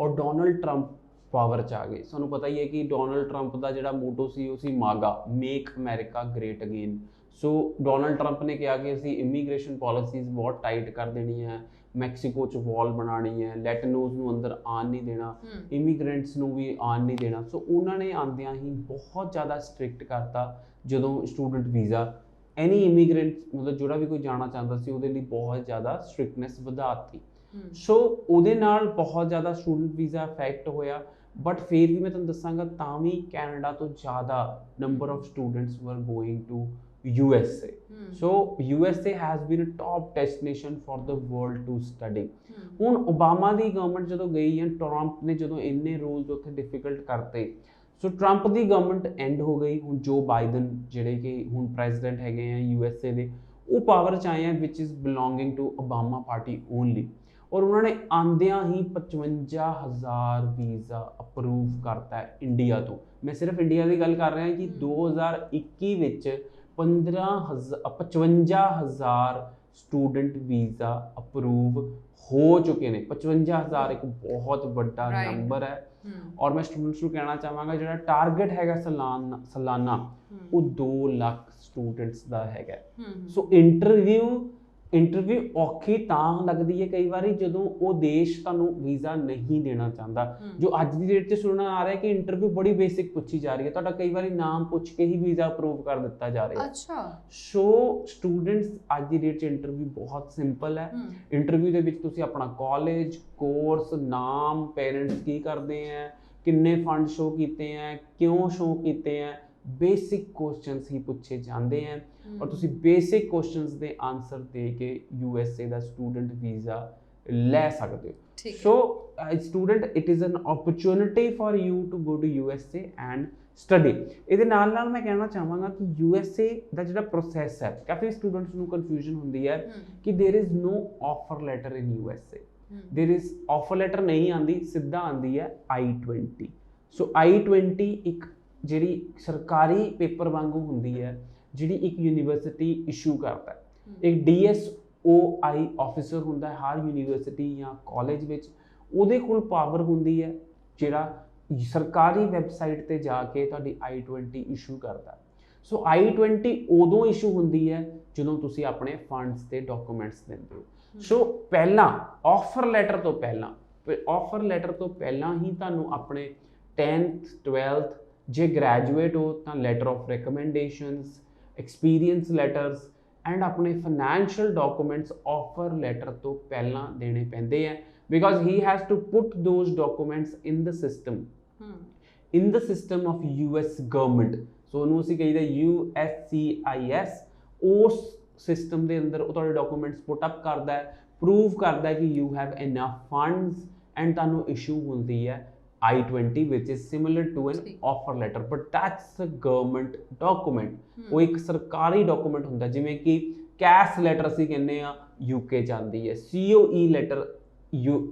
ਔਰ ਡੋਨਲਡ ਟਰੰਪ ਪਾਵਰ 'ਚ ਆ ਗਏ। ਸਾਨੂੰ ਪਤਾ ਹੀ ਹੈ ਕਿ ਡੋਨਲਡ ਟਰੰਪ ਦਾ ਜਿਹੜਾ ਮੋਟੋ ਸੀ ਉਹ ਸੀ ਮਾਗਾ, ਮੇਕ ਅਮਰੀਕਾ ਗ੍ਰੇਟ ਅਗੇਨ। ਸੋ ਡੋਨਲਡ ਟਰੰਪ ਨੇ ਕਿਹਾ ਕਿ ਅਸੀਂ ਇਮੀਗ੍ਰੇਸ਼ਨ ਪਾਲਿਸੀਜ਼ ਬਹੁਤ ਟਾਈਟ ਕਰ ਦੇਣੀ ਹੈ, ਮੈਕਸੀਕੋ 'ਚ ਵਾਲ ਬਣਾਉਣੀ ਹੈ, ਲੈਟਿਨੋਜ਼ ਨੂੰ ਅੰਦਰ ਆਉਣ ਨਹੀਂ ਦੇਣਾ, ਇਮੀਗ੍ਰੈਂਟਸ ਨੂੰ ਵੀ ਆਉਣ ਨਹੀਂ ਦੇਣਾ। ਸੋ ਉਹਨਾਂ ਨੇ ਆਉਂਦਿਆਂ ਹੀ ਬਹੁਤ ਜ਼ਿਆਦਾ ਸਟ੍ਰਿਕਟ ਕਰਤਾ ਜਦੋਂ ਸਟੂਡੈਂਟ ਵੀਜ਼ਾ ਐਨੀ ਇਮੀਗ੍ਰੈਂਟ ਮਤਲਬ ਜਿਹੜਾ ਵੀ ਕੋਈ ਜਾਣਾ ਚਾਹੁੰਦਾ ਸੀ ਉਹਦੇ ਲਈ ਬਹੁਤ ਜ਼ਿਆਦਾ ਸਟ੍ਰਿਕਟਨੈਸ ਵਧਾਤੀ। ਸੋ ਉਹਦੇ ਨਾਲ ਬਹੁਤ ਜ਼ਿਆਦਾ ਸਟੂਡੈਂਟ ਵੀਜ਼ਾ ਅਫੈਕਟ ਹੋਇਆ, ਬਟ ਫਿਰ ਵੀ ਮੈਂ ਤੁਹਾਨੂੰ ਦੱਸਾਂਗਾ ਤਾਂ ਵੀ ਕੈਨੇਡਾ ਤੋਂ ਜ਼ਿਆਦਾ number of students were going to USA. So USA has been a top destination for the world to study. ਹੁਣ ਓਬਾਮਾ ਦੀ ਗਵਰਨਮੈਂਟ ਜਦੋਂ ਗਈ ਹੈ, ਟਰੰਪ ਨੇ ਜਦੋਂ ਇੰਨੇ ਰੂਲਸ ਉੱਥੇ ਡਿਫਿਕਲਟ ਕਰਤੇ, ਸੋ ਟਰੰਪ ਦੀ ਗਵਰਨਮੈਂਟ ਐਂਡ ਹੋ ਗਈ। ਹੁਣ ਜੋ ਬਾਈਡਨ ਜਿਹੜੇ ਕਿ ਹੁਣ ਪ੍ਰੈਜ਼ੀਡੈਂਟ ਹੈਗੇ ਆ USA ਦੇ, ਉਹ ਪਾਵਰ 'ਚ ਆਏ ਆ which is belonging to Obama party only, ਔਰ ਉਹਨਾਂ ਨੇ ਆਉਂਦਿਆਂ ਹੀ 55,000 ਵੀਜ਼ਾ ਅਪਰੂਵ ਕਰਤਾ ਹੈ ਇੰਡੀਆ ਤੋਂ। ਮੈਂ ਸਿਰਫ ਇੰਡੀਆ ਦੀ ਗੱਲ ਕਰ ਰਿਹਾ ਕਿ 2021 ਵਿੱਚ 55,000 ਸਟੂਡੈਂਟ ਵੀਜ਼ਾ ਅਪਰੂਵ ਹੋ ਚੁੱਕੇ ਨੇ। 55,000 ਇੱਕ ਬਹੁਤ ਵੱਡਾ ਨੰਬਰ ਹੈ। ਔਰ ਮੈਂ ਸਟੂਡੈਂਟਸ ਨੂੰ ਕਹਿਣਾ ਚਾਹਾਂਗਾ ਜਿਹੜਾ ਟਾਰਗੇਟ ਹੈਗਾ ਸਾਲਾਨਾ ਉਹ 2 ਲੱਖ ਸਟੂਡੈਂਟਸ ਦਾ ਹੈਗਾ। ਸੋ ਇੰਟਰਵਿਊ ਔਖੀ ਤਾਂ ਲੱਗਦੀ ਹੈ ਕਈ ਵਾਰੀ ਜਦੋਂ ਉਹ ਦੇਸ਼ ਤੁਹਾਨੂੰ ਵੀਜ਼ਾ ਨਹੀਂ ਦੇਣਾ ਚਾਹੁੰਦਾ। ਜੋ ਅੱਜ ਦੀ ਡੇਟ 'ਚ ਸੁਣਨ ਆ ਰਿਹਾ ਕਿ ਇੰਟਰਵਿਊ ਬੜੀ ਬੇਸਿਕ ਪੁੱਛੀ ਜਾ ਰਹੀ ਹੈ, ਤੁਹਾਡਾ ਕਈ ਵਾਰੀ ਨਾਮ ਪੁੱਛ ਕੇ ਹੀ ਵੀਜ਼ਾ ਅਪਰੂਵ ਕਰ ਦਿੱਤਾ ਜਾ ਰਿਹਾ। ਅੱਛਾ। ਸੋ ਸਟੂਡੈਂਟਸ ਅੱਜ ਦੀ ਡੇਟ 'ਚ ਇੰਟਰਵਿਊ ਬਹੁਤ ਸਿੰਪਲ ਹੈ। ਇੰਟਰਵਿਊ ਦੇ ਵਿੱਚ ਤੁਸੀਂ ਆਪਣਾ ਕਾਲਜ, ਕੋਰਸ, ਨਾਮ, ਪੇਰੈਂਟਸ ਕੀ ਕਰਦੇ ਹੈ, ਕਿੰਨੇ ਫੰਡ ਸ਼ੋ ਕੀਤੇ ਹੈ, ਕਿਉਂ ਸ਼ੋ ਕੀਤੇ ਹੈ, ਬੇਸਿਕ ਕੁਐਸਚਨਸ ਹੀ ਪੁੱਛੇ ਜਾਂਦੇ हैं और ਤੁਸੀਂ ਬੇਸਿਕ ਕੁਐਸਚਨਸ ਦੇ ਆਨਸਰ ਦੇ ਕੇ USA ਦਾ ਸਟੂਡੈਂਟ ਵੀਜ਼ਾ ਲੈ ਸਕਦੇ ਹੋ। So student it is an opportunity for you to go to USA and study. ਇਹਦੇ ਨਾਲ ਨਾਲ ਮੈਂ ਕਹਿਣਾ ਚਾਹਾਂਗਾ ਕਿ USA ਦਾ ਜਿਹੜਾ ਪ੍ਰੋਸੈਸ ਹੈ, ਕਾਫੀ ਸਟੂਡੈਂਟਸ ਨੂੰ ਕਨਫਿਊਜ਼ਨ ਹੁੰਦੀ ਹੈ ਕਿ there is no offer letter in USA। There is offer letter नहीं आंदी, सिद्धा आंदी है I-20। सो I-20 ਇੱਕ ਜਿਹੜੀ ਸਰਕਾਰੀ ਪੇਪਰ ਵਾਂਗੂ ਹੁੰਦੀ ਹੈ, ਜਿਹੜੀ ਇੱਕ ਯੂਨੀਵਰਸਿਟੀ ਇਸ਼ੂ ਕਰਦਾ ਹੈ। ਇੱਕ DSOI ਆਫਿਸਰ ਹੁੰਦਾ ਹੈ ਹਰ ਯੂਨੀਵਰਸਿਟੀ ਜਾਂ ਕਾਲਜ ਵਿੱਚ, ਉਹਦੇ ਕੋਲ ਪਾਵਰ ਹੁੰਦੀ ਹੈ ਜਿਹੜਾ ਸਰਕਾਰੀ ਵੈਬਸਾਈਟ ਤੇ ਜਾ ਕੇ ਤੁਹਾਡੀ I-20 ਇਸ਼ੂ ਕਰਦਾ। ਸੋ I-20 ਉਦੋਂ ਇਸ਼ੂ ਹੁੰਦੀ ਹੈ ਜਦੋਂ ਤੁਸੀਂ ਆਪਣੇ ਫੰਡਸ ਤੇ ਡਾਕੂਮੈਂਟਸ ਦਿੰਦੇ ਹੋ। ਸੋ ਪਹਿਲਾਂ ਆਫਰ ਲੈਟਰ ਤੋਂ ਪਹਿਲਾਂ ਹੀ ਤੁਹਾਨੂੰ ਆਪਣੇ 10th 12th ਜੇ ਗ੍ਰੈਜੂਏਟ ਹੋ ਤਾਂ letter of recommendations, experience letters and ਆਪਣੇ ਫਾਈਨੈਂਸ਼ੀਅਲ ਡਾਕੂਮੈਂਟਸ ਆਫਰ ਲੈਟਰ ਤੋਂ ਪਹਿਲਾਂ ਦੇਣੇ ਪੈਂਦੇ ਹੈ, because he has to put those documents in the system of US government. So ਉਹਨੂੰ ਅਸੀਂ ਕਹੀਦਾ USCIS। ਉਸ ਸਿਸਟਮ ਦੇ ਅੰਦਰ ਉਹ ਤੁਹਾਡੇ ਡਾਕੂਮੈਂਟਸ ਪੁੱਟ ਅਪ ਕਰਦਾ ਹੈ, ਪ੍ਰੂਵ ਕਰਦਾ ਹੈ ਕਿ you have enough funds and ਤੁਹਾਨੂੰ ਇਸ਼ੂ ਹੁੰਦੀ ਹੈ I-20 which is similar to an offer letter, but that's a government document। ਉਹ ਇੱਕ ਸਰਕਾਰੀ ਡਾਕੂਮੈਂਟ ਹੁੰਦਾ, ਜਿਵੇਂ ਕਿ ਕੈਸ਼ ਲੈਟਰ ਅਸੀਂ ਕਹਿੰਦੇ ਆ UK ਚ ਆਉਂਦੀ ਹੈ, COE ਲੈਟਰ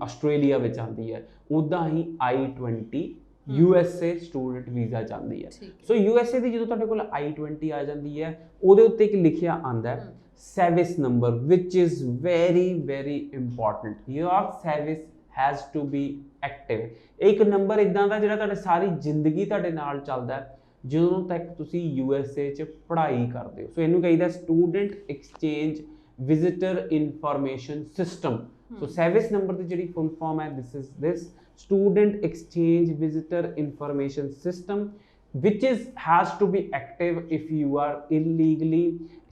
ਆਸਟ੍ਰੇਲੀਆ ਵਿੱਚ ਆਉਂਦੀ ਹੈ, ਉੱਦਾਂ ਹੀ I-20 USA ਸਟੂਡੈਂਟ ਵੀਜ਼ਾ ਚ ਆਉਂਦੀ ਹੈ। ਸੋ USA ਦੀ ਜਦੋਂ ਤੁਹਾਡੇ ਕੋਲ I-20 ਆ ਜਾਂਦੀ ਹੈ, ਉਹਦੇ ਉੱਤੇ ਇੱਕ ਲਿਖਿਆ ਆਉਂਦਾ ਹੈ SEVIS number, which is very very important। Your SEVIS has to be active। ਇੱਕ ਨੰਬਰ ਇਦਾਂ ਦਾ ਜਿਹੜਾ ਤੁਹਾਡੇ ਸਾਰੀ ਜ਼ਿੰਦਗੀ ਤੁਹਾਡੇ ਨਾਲ ਚੱਲਦਾ ਜਦੋਂ ਤੱਕ ਤੁਸੀਂ USA 'ਚ ਪੜ੍ਹਾਈ ਕਰਦੇ ਹੋ। ਸੋ ਇਹਨੂੰ ਕਹੀਦਾ student exchange visitor information system. So SEVIS number ਦੀ ਜਿਹੜੀ ਫੁੱਲ ਫਾਰਮ ਹੈ this student exchange visitor information system, which has to be active। if you are illegally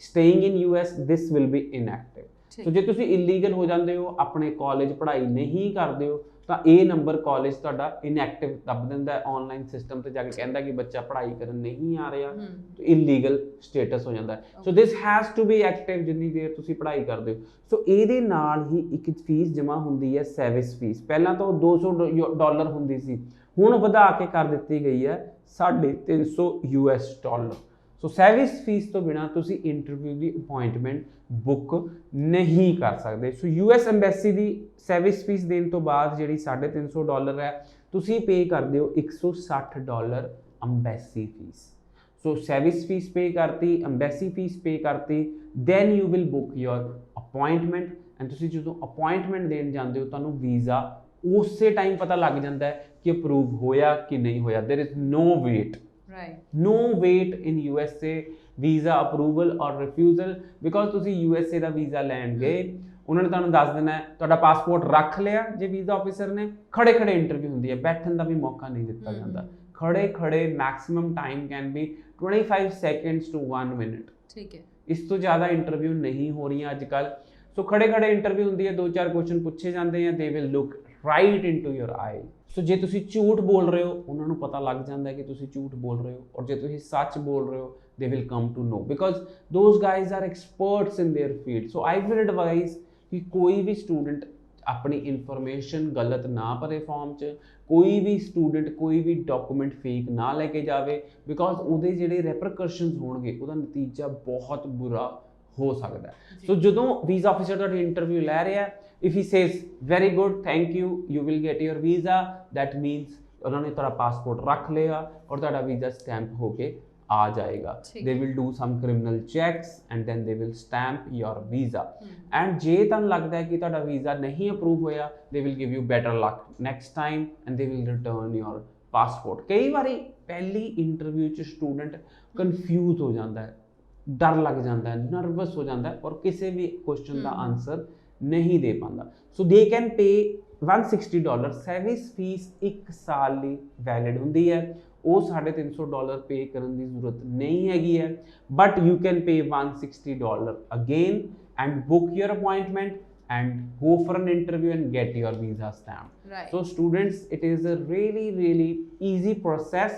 staying in US, this will be inactive। ਸੋ ਜੇ ਤੁਸੀਂ illegal ਹੋ ਜਾਂਦੇ ਹੋ, ਆਪਣੇ college ਪੜ੍ਹਾਈ ਨਹੀਂ ਕਰਦੇ ਹੋ, ਤਾਂ ਇਹ ਨੰਬਰ ਕਾਲਜ ਤੁਹਾਡਾ ਇਨਐਕਟਿਵ ਦੱਬ ਦਿੰਦਾ ਹੈ, ਆਨਲਾਈਨ ਸਿਸਟਮ ਤੇ ਜਾ ਕੇ ਕਹਿੰਦਾ ਕਿ ਬੱਚਾ ਪੜ੍ਹਾਈ ਕਰਨ ਨਹੀਂ ਆ ਰਿਹਾ, ਤਾਂ ਇਲੀਗਲ ਸਟੇਟਸ ਹੋ ਜਾਂਦਾ ਹੈ। ਸੋ ਦਿਸ ਹੈਜ਼ ਟੂ ਬੀ ਐਕਟਿਵ ਜਿੰਨੀ ਦੇਰ ਤੁਸੀਂ ਪੜ੍ਹਾਈ ਕਰਦੇ ਹੋ। ਸੋ ਇਹਦੇ ਨਾਲ ਹੀ ਇੱਕ ਫੀਸ ਜਮ੍ਹਾਂ ਹੁੰਦੀ ਹੈ SEVIS ਫੀਸ। ਪਹਿਲਾਂ ਤਾਂ ਉਹ $200 ਹੁੰਦੀ ਸੀ, ਹੁਣ ਵਧਾ ਕੇ ਕਰ ਦਿੱਤੀ ਗਈ ਹੈ $350 ਸੋ SEVIS ਫੀਸ ਤੋਂ ਬਿਨਾਂ ਤੁਸੀਂ ਇੰਟਰਵਿਊ ਦੀ ਅਪਾਇੰਟਮੈਂਟ ਬੁੱਕ ਨਹੀਂ ਕਰ ਸਕਦੇ। ਸੋ US ਐਮਬੈਸੀ ਦੀ SEVIS ਫੀਸ ਦੇਣ ਤੋਂ ਬਾਅਦ ਜਿਹੜੀ $350 ਹੈ, ਤੁਸੀਂ ਪੇ ਕਰਦੇ ਹੋ $160 embassy fee. So SEVIS fee pay ਕਰਤੀ, ਐਮਬੈਸੀ ਫੀਸ ਪੇ ਕਰਤੀ, then you will book your appointment. And ਤੁਸੀਂ ਜਦੋਂ ਅਪਾਇੰਟਮੈਂਟ ਦੇਣ ਜਾਂਦੇ ਹੋ, ਤੁਹਾਨੂੰ ਵੀਜ਼ਾ ਉਸੇ ਟਾਈਮ ਪਤਾ ਲੱਗ ਜਾਂਦਾ ਹੈ ਕਿ ਅਪਰੂਵ ਹੋਇਆ ਕਿ ਨਹੀਂ ਹੋਇਆ। There is no wait. No wait in USA visa approval or refusal, because ਤੁਸੀਂ USA ਦਾ ਵੀਜ਼ਾ ਲੈਣ ਗਏ, ਉਹਨਾਂ ਨੇ ਤੁਹਾਨੂੰ ਦੱਸ ਦੇਣਾ ਹੈ ਤੁਹਾਡਾ ਪਾਸਪੋਰਟ ਰੱਖ ਲਿਆ। ਜੇ ਵੀਜ਼ਾ ਆਫਿਸਰ ਨੇ ਖੜੇ ਇੰਟਰਵਿਊ ਹੁੰਦੀ ਹੈ, ਬੈਠਣ ਦਾ ਵੀ ਮੌਕਾ ਨਹੀਂ ਦਿੱਤਾ ਜਾਂਦਾ, खड़े खड़े maximum time can be 25 seconds to 1 minute. ठीक है, इस तो ज़्यादा इंटरव्यू नहीं हो रही अजकल। सो खड़े खड़े इंटरव्यू होंदी है, 2-4 क्वेश्चन पूछे जाते हैं, they will look right into your eye. So जे तुसी झूठ बोल रहे हो उन्होंने ਨੂੰ ਪਤਾ ਲੱਗ ਜਾਂਦਾ ਹੈ ਕਿ ਤੁਸੀਂ ਝੂਠ ਬੋਲ ਰਹੇ ਹੋ, ਔਰ ਜੇ ਤੁਸੀਂ ਸੱਚ ਬੋਲ ਰਹੇ ਹੋ they will come to know because those guys are experts in their field। so I will advise कि कोई भी स्टूडेंट अपनी इन्फॉर्मेशन गलत ना भरे फॉर्म च, कोई भी स्टूडेंट कोई भी डॉकूमेंट फेक ना लेके जावे बिकॉज ਉਹਦੇ ਜਿਹੜੇ ਰੈਪਰਕਸ਼ਨਸ ਹੋਣਗੇ ਉਹਦਾ ਨਤੀਜਾ ਬਹੁਤ ਬੁਰਾ ਹੋ ਸਕਦਾ ਹੈ। ਸੋ ਜਦੋਂ ਵੀਜ਼ਾ ਆਫਿਸਰ ਤੁਹਾਡੀ ਇੰਟਰਵਿਊ ਲੈ ਰਿਹਾ, if he says very good thank you you will get your visa, that means ਉਹਨਾਂ ਨੇ ਤੁਹਾਡਾ ਪਾਸਪੋਰਟ ਰੱਖ ਲਿਆ ਔਰ ਤੁਹਾਡਾ ਵੀਜ਼ਾ ਸਟੈਂਪ ਹੋ ਕੇ आ जाएगा। they will do some criminal checks and then they will stamp your visa and ਜੇ ਤੁਹਾਨੂੰ ਲੱਗਦਾ ਹੈ ਕਿ ਤੁਹਾਡਾ ਵੀਜ਼ਾ ਨਹੀਂ ਅਪਰੂਵ ਹੋਇਆ they will give you better luck next time and they will return your passport। ਕਈ ਵਾਰੀ ਪਹਿਲੀ ਇੰਟਰਵਿਊ 'ਚ ਸਟੂਡੈਂਟ ਕਨਫਿਊਜ਼ ਹੋ ਜਾਂਦਾ ਹੈ, ਡਰ ਲੱਗ ਜਾਂਦਾ ਹੈ, ਨਰਵਸ ਹੋ ਜਾਂਦਾ ਹੈ ਔਰ ਕਿਸੇ ਵੀ ਕੁਐਸਚਨ ਦਾ ਆਨਸਰ ਨਹੀਂ ਦੇ ਪਾਉਂਦਾ। ਸੋ they can pay $160 service fees 1 ਸਾਲ ਲਈ ਵੈਲਿਡ ਹੁੰਦੀ ਹੈ, ਉਹ $350 ਪੇ ਕਰਨ ਦੀ ਜ਼ਰੂਰਤ ਨਹੀਂ ਹੈਗੀ ਹੈ। But you can pay $160 again and book your appointment and go for an interview and get your visa stamp। right। So students, it is a really easy process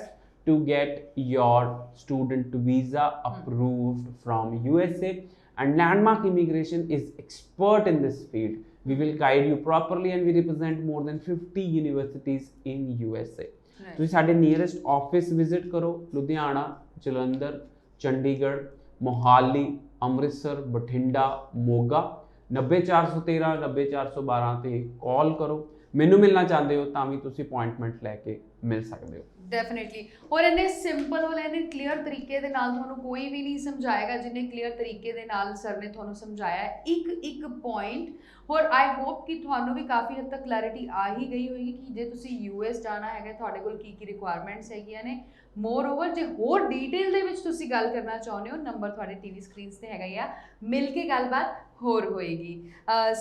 to get your student visa approved from USA and Landmark Immigration is expert in this field। We will guide you properly and we represent more than 50 universities in USA। ਤੁਸੀਂ ਸਾਡੇ nearest office visit ਕਰੋ, ਲੁਧਿਆਣਾ, ਜਲੰਧਰ, ਚੰਡੀਗੜ੍ਹ, ਮੋਹਾਲੀ, ਅੰਮ੍ਰਿਤਸਰ, ਬਠਿੰਡਾ, ਮੋਗਾ। 90413 90412 ਤੇ ਕਾਲ ਕਰੋ। ਮੈਨੂੰ ਮਿਲਣਾ ਚਾਹੁੰਦੇ ਹੋ ਤਾਂ ਵੀ ਤੁਸੀਂ ਅਪਾਇੰਟਮੈਂਟ ਲੈ ਕੇ ਮਿਲ ਸਕਦੇ ਹੋ। ਡੈਫੀਨਿਟਲੀ। ਔਰ ਇੰਨੇ ਸਿੰਪਲ ਵਾਲੇ ਨੇ ਕਲੀਅਰ ਤਰੀਕੇ ਦੇ ਨਾਲ ਤੁਹਾਨੂੰ ਕੋਈ ਵੀ ਨਹੀਂ ਸਮਝਾਏਗਾ ਜਿੰਨੇ ਕਲੀਅਰ ਤਰੀਕੇ ਦੇ ਨਾਲ ਸਰ ਨੇ ਤੁਹਾਨੂੰ ਸਮਝਾਇਆ ਇੱਕ ਇੱਕ ਪੁਆਇੰਟ। ਔਰ ਆਈ ਹੋਪ ਕਿ ਤੁਹਾਨੂੰ ਵੀ ਕਾਫੀ ਹੱਦ ਤੱਕ ਕਲੈਰਿਟੀ ਆ ਹੀ ਗਈ ਹੋਏਗੀ ਕਿ ਜੇ ਤੁਸੀਂ ਯੂਐਸ ਜਾਣਾ ਹੈਗਾ ਤੁਹਾਡੇ ਕੋਲ ਕੀ ਕੀ ਰਿਕੁਆਇਰਮੈਂਟਸ ਹੈਗੀਆਂ ਨੇ। ਮੋਰ ਓਵਰ ਜੇ ਹੋਰ ਡੀਟੇਲ ਦੇ ਵਿੱਚ ਤੁਸੀਂ ਗੱਲ ਕਰਨਾ ਚਾਹੁੰਦੇ ਹੋ, ਨੰਬਰ ਤੁਹਾਡੇ ਟੀਵੀ ਸਕਰੀਨਸ ਤੇ ਹੈਗਾ ਹੀ ਆ, ਮਿਲ ਕੇ ਗੱਲਬਾਤ ਹੋਰ ਹੋਏਗੀ।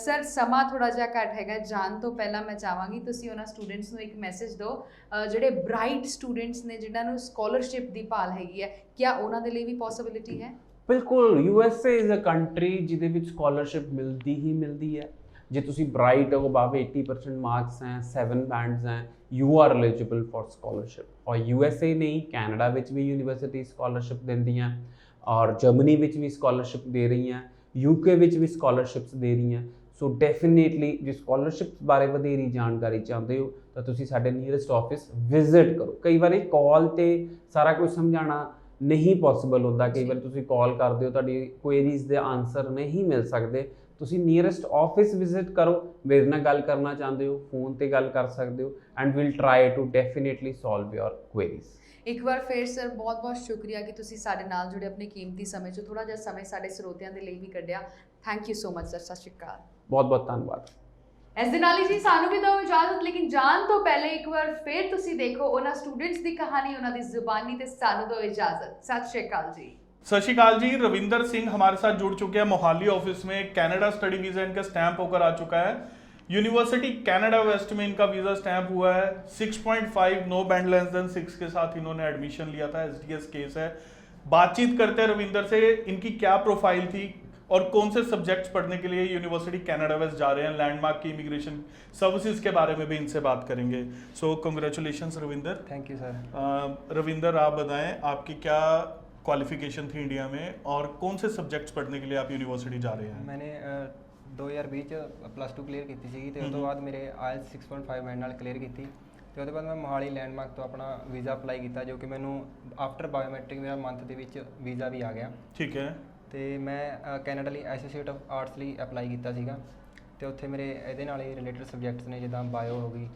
ਸਰ ਸਮਾਂ ਥੋੜਾ ਜਿਹਾ ਘੱਟ ਹੈਗਾ, ਜਾਣ ਤੋਂ ਪਹਿਲਾਂ ਮੈਂ ਚਾਹਾਂਗੀ ਤੁਸੀਂ ਉਹਨਾਂ ਸਟੂਡੈਂਟਸ ਨੂੰ ਇੱਕ ਮੈਸੇਜ ਦਿਓ ਜਿਹੜੇ ਬ੍ਰਾਈਟ ਸਟੂਡੈਂਟਸ ਨੇ ਜਿਨ੍ਹਾਂ ਨੂੰ ਸਕਾਲਰਸ਼ਿਪ ਦੀ ਭਾਲ ਹੈਗੀ ਹੈ, ਕਿਆ ਉਹਨਾਂ ਦੇ ਲਈ ਵੀ ਪੋਸੀਬਿਲਿਟੀ ਹੈ? ਬਿਲਕੁਲ। USA ਇਜ਼ ਅ ਕੰਟਰੀ ਜਿਹਦੇ ਵਿੱਚ ਸਕਾਲਰਸ਼ਿਪ ਮਿਲਦੀ ਹੀ ਮਿਲਦੀ ਹੈ। ਜੇ ਤੁਸੀਂ ਬ੍ਰਾਈਟ ਹੋ, ਅਬਾਵ 80% ਮਾਰਕਸ ਹੈ, 7 ਬੈਂਡਸ ਹੈ, you are eligible for scholarship. ਔਰ USA ਨਹੀਂ, ਕੈਨੇਡਾ ਵਿੱਚ ਵੀ ਯੂਨੀਵਰਸਿਟੀ ਸਕਾਲਰਸ਼ਿਪ ਦਿੰਦੀਆਂ ਔਰ ਜਰਮਨੀ ਵਿੱਚ ਵੀ ਸਕਾਲਰਸ਼ਿਪ ਦੇ ਰਹੀਆਂ, UK ਵਿੱਚ ਵੀ ਸਕਾਲਰਸ਼ਿਪਸ ਦੇ ਰਹੀਆਂ। ਸੋ ਡੈਫੀਨੇਟਲੀ ਜੇ ਸਕਾਲਰਸ਼ਿਪਸ ਬਾਰੇ ਵਧੇਰੀ ਜਾਣਕਾਰੀ ਚਾਹੁੰਦੇ ਹੋ ਤਾਂ ਤੁਸੀਂ ਸਾਡੇ ਨੀਅਰੈਸਟ ਆਫਿਸ ਵਿਜ਼ਿਟ ਕਰੋ। ਕਈ ਵਾਰੀ ਕਾਲ ਤੇ ਸਾਰਾ ਕੁਝ ਸਮਝਾਉਣਾ ਨਹੀਂ ਪੋਸੀਬਲ ਹੁੰਦਾ, ਕਈ ਵਾਰ ਤੁਸੀਂ ਕਾਲ ਕਰਦੇ ਹੋ ਤੁਹਾਡੀ ਕੁਐਰੀਜ਼ ਦੇ ਆਨਸਰ ਨਹੀਂ ਮਿਲ ਸਕਦੇ। ਤੁਸੀਂ ਨੀਅਰੈਸਟ ਆਫਿਸ ਵਿਜ਼ਿਟ ਕਰੋ, ਮੇਰੇ ਨਾਲ ਗੱਲ ਕਰਨਾ ਚਾਹੁੰਦੇ ਹੋ ਫੋਨ ਤੇ ਗੱਲ ਕਰ ਸਕਦੇ ਹੋ and will try to definitely solve your queries. ਇੱਕ ਵਾਰ ਫਿਰ ਸਰ ਬਹੁਤ ਬਹੁਤ ਸ਼ੁਕਰੀਆ ਕਿ ਤੁਸੀਂ ਸਾਡੇ ਨਾਲ ਜੁੜੇ, ਆਪਣੇ ਕੀਮਤੀ ਸਮੇਂ 'ਚ ਥੋੜਾ ਜਿਹਾ ਸਮੇਂ ਸਾਡੇ ਸਰੋਤਿਆਂ ਦੇ ਲਈ ਵੀ ਕੱਢਿਆ। Thank you so much sir. ਸਤਿ ਸ਼੍ਰੀ ਅਕਾਲ। ਬਹੁਤ ਬਹੁਤ ਧੰਨਵਾਦ। ਇਸ ਦੇ ਨਾਲ ਹੀ ਜੀ ਸਾਨੂੰ ਵੀ ਦਿਓ ਇਜਾਜ਼ਤ, ਲੇਕਿਨ ਜਾਣ ਤੋਂ ਪਹਿਲੇ ਇੱਕ ਵਾਰ ਫਿਰ ਤੁਸੀਂ ਦੇਖੋ ਉਹਨਾਂ ਸਟੂਡੈਂਟਸ ਦੀ ਕਹਾਣੀ, ਉਹਨਾਂ ਦੀ ਜ਼ੁਬਾਨੀ ਤੇ ਸਾਨੂੰ ਦਿਓ ਇਜਾਜ਼ਤ। ਸਤਿ ਸ਼੍ਰੀ ਅਕਾਲ ਜੀ। सत श्रीकाल जी। रविंदर सिंह हमारे साथ जुड़ चुके हैं मोहाली ऑफिस में। कनाडा स्टडी वीज़ा इनका स्टैंप होकर आ चुका है। यूनिवर्सिटी कनाडा वेस्ट में इनका वीज़ा स्टैंप हुआ है। 6.5 नो बैंड लेस देन 6 के साथ इन्होंने एडमिशन लिया था। SDS केस है। बातचीत करते हैं रविंदर से, इनकी क्या प्रोफाइल थी और कौन से सब्जेक्ट्स पढ़ने के लिए यूनिवर्सिटी कनाडा वेस्ट जा रहे हैं। लैंडमार्क की इमिग्रेशन सर्विसेज के बारे में भी इनसे बात करेंगे। सो congratulations Ravinder. Thank you sir. Ravinder आप बताएं आपकी क्या क्वालिफिकेशन थी इंडिया में और कौन से सब्जेक्ट्स पढ़ने के लिए आप यूनिवर्सिटी जा रहे हैं? मैंने 2020 +2 ਕਲੀਅਰ ਕੀਤੀ ਸੀਗੀ ਤੇ ਉਸ ਤੋਂ ਬਾਅਦ ਮੇਰੇ IELTS 6.5 ਬੈਂਡ ਨਾਲ ਕਲੀਅਰ ਕੀਤੀ ਤੇ ਉਹਦੇ ਬਾਅਦ ਮੈਂ ਮੋਹਾਲੀ ਲੈਂਡਮਾਰਕ ਤੋਂ ਆਪਣਾ ਵੀਜ਼ਾ ਅਪਲਾਈ ਕੀਤਾ ਜੋ ਕਿ ਮੈਨੂੰ ਆਫਟਰ ਬਾਇਓਮੈਟ੍ਰਿਕ ਮੇਰਾ ਮੰਥ ਦੇ ਵਿੱਚ ਵੀਜ਼ਾ ਵੀ ਆ ਗਿਆ। ਠੀਕ ਹੈ। ਤੇ ਮੈਂ ਕੈਨੇਡਾ ਲਈ ਐਸੋਸੀਏਟ ਆਫ ਆਰਟਸ ਲਈ ਅਪਲਾਈ ਕੀਤਾ ਸੀਗਾ ਤੇ ਉੱਥੇ ਮੇਰੇ ਇਹਦੇ ਨਾਲ ਹੀ ਰਿਲੇਟਡ ਸਬਜੈਕਟਸ ਨੇ ਜਿੱਦਾਂ ਬਾਇਓ ਹੋ ਗਈ,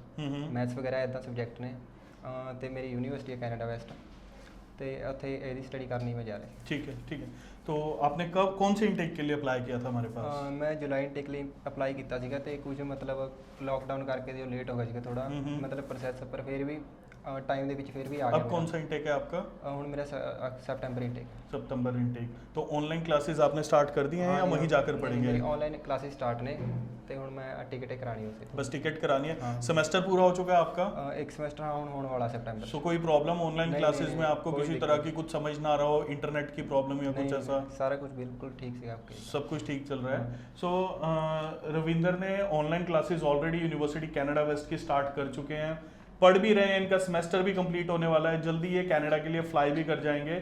ਮੈਥਸ ਵਗੈਰਾ ਇੱਦਾਂ ਸਬਜੈਕਟ ਨੇ ਤੇ ਮੇਰੀ ਯੂਨੀਵਰਸਿਟੀ ਹੈ ਕੈਨੇਡਾ ਵੈਸਟ ਤੇ ਉੱਥੇ ਇਹਦੀ स्टडी करनी मैं जा रहा है। ठीक है, ठीक है। तो आपने कब कौन से इनटेक के लिए अप्लाई किया था हमारे पास? मैं जुलाई इनटेक ਲਈ ਅਪਲਾਈ ਕੀਤਾ ਸੀਗਾ ਤੇ ਕੁਝ ਮਤਲਬ ਲੋਕਡਾਊਨ ਕਰਕੇ ਜੋ ਲੇਟ ਹੋ ਗਿਆ ਸੀਗਾ ਥੋੜਾ ਮਤਲਬ ਪ੍ਰੋਸੈਸ, ਪਰ ਫਿਰ ਵੀ टाइम ਦੇ ਵਿੱਚ ਫਿਰ ਵੀ ਆ ਗਿਆ अब कौन सा इंटेक है आपका? ਹੁਣ ਮੇਰਾ ਸੈਪਟੈਂਬਰ ਇਨਟੇਕ सितंबर इंटेक। तो ऑनलाइन क्लासेस आपने स्टार्ट कर दी हैं या वहीं जाकर पढ़ेंगे? ਮੇਰੀ ਆਨਲਾਈਨ ਕਲਾਸਿਸ ਸਟਾर्ट ਨੇ ਤੇ ਹੁਣ ਮੈਂ ਟਿਕਟ ਕਰਾਣੀ ਉਸੇ बस टिकट करानी है। हाँ। सेमेस्टर पूरा हो चुका है आपका? ਇੱਕ ਸਮੈਸਟਰ ਹੁਣ ਹੋਣ ਵਾਲਾ ਸੈਪਟੈਂਬਰ सो कोई प्रॉब्लम ऑनलाइन नहीं, क्लासेस नहीं, में आपको कोई किसी दिक्कत तरह की कुछ समझ ना आ रहा हो, इंटरनेट की प्रॉब्लम या कुछ ऐसा? ਸਾਰਾ ਕੁਝ ਬਿਲਕੁਲ ਠੀਕ ਸੀ आपके सब कुछ ठीक चल रहा है। सो रविंदर ने online classes already university Canada West की स्टार्ट कर चुके हैं, पढ़ भी रहे हैं, इनका सेमेस्टर भी कंप्लीट होने वाला है, जल्दी ये कनाडा के लिए फ्लाई भी कर जाएंगे।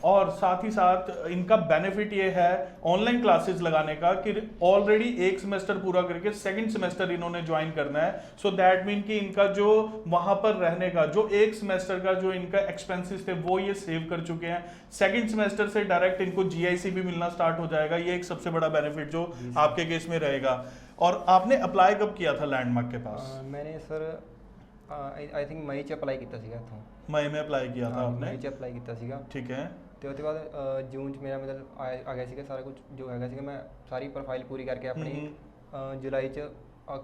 और साथ ही साथ इनका बेनिफिट ये है ऑनलाइन क्लासेस लगाने का कि ऑलरेडी एक सेमेस्टर पूरा करके सेकंड सेमेस्टर इन्होंने ज्वाइन करना है। सो दैट मीन कि इनका जो वहाँ पर रहने का जो एक सेमेस्टर का जो इनका एक्सपेंसेस थे वो ये सेव कर चुके हैं। सेकंड सेमेस्टर से डायरेक्ट इनको जीआईसी भी मिलना स्टार्ट हो जाएगा। ये एक सबसे बड़ा बेनिफिट जो आपके केस में रहेगा। और आपने अप्लाई कब किया था लैंडमार्क के पास? मैंने सर आई थिंक मई ਚ ਅਪਲਾਈ ਕੀਤਾ ਸੀਗਾ ਇੱਥੋਂ मई में अप्लाई किया था आपने? ਮਈ ਚ ਅਪਲਾਈ ਕੀਤਾ ਸੀਗਾ ठीक है। ਤੇ ਉਹਦੇ ਬਾਅਦ ਜੂਨ ਚ ਮੇਰਾ ਮਤਲਬ ਆ ਗਿਆ ਸੀਗਾ ਸਾਰਾ ਕੁਝ ਜੋ ਹੈਗਾ ਸੀਗਾ ਮੈਂ ਸਾਰੀ ਪ੍ਰੋਫਾਈਲ ਪੂਰੀ ਕਰਕੇ ਆਪਣੀ ਜੁਲਾਈ ਚ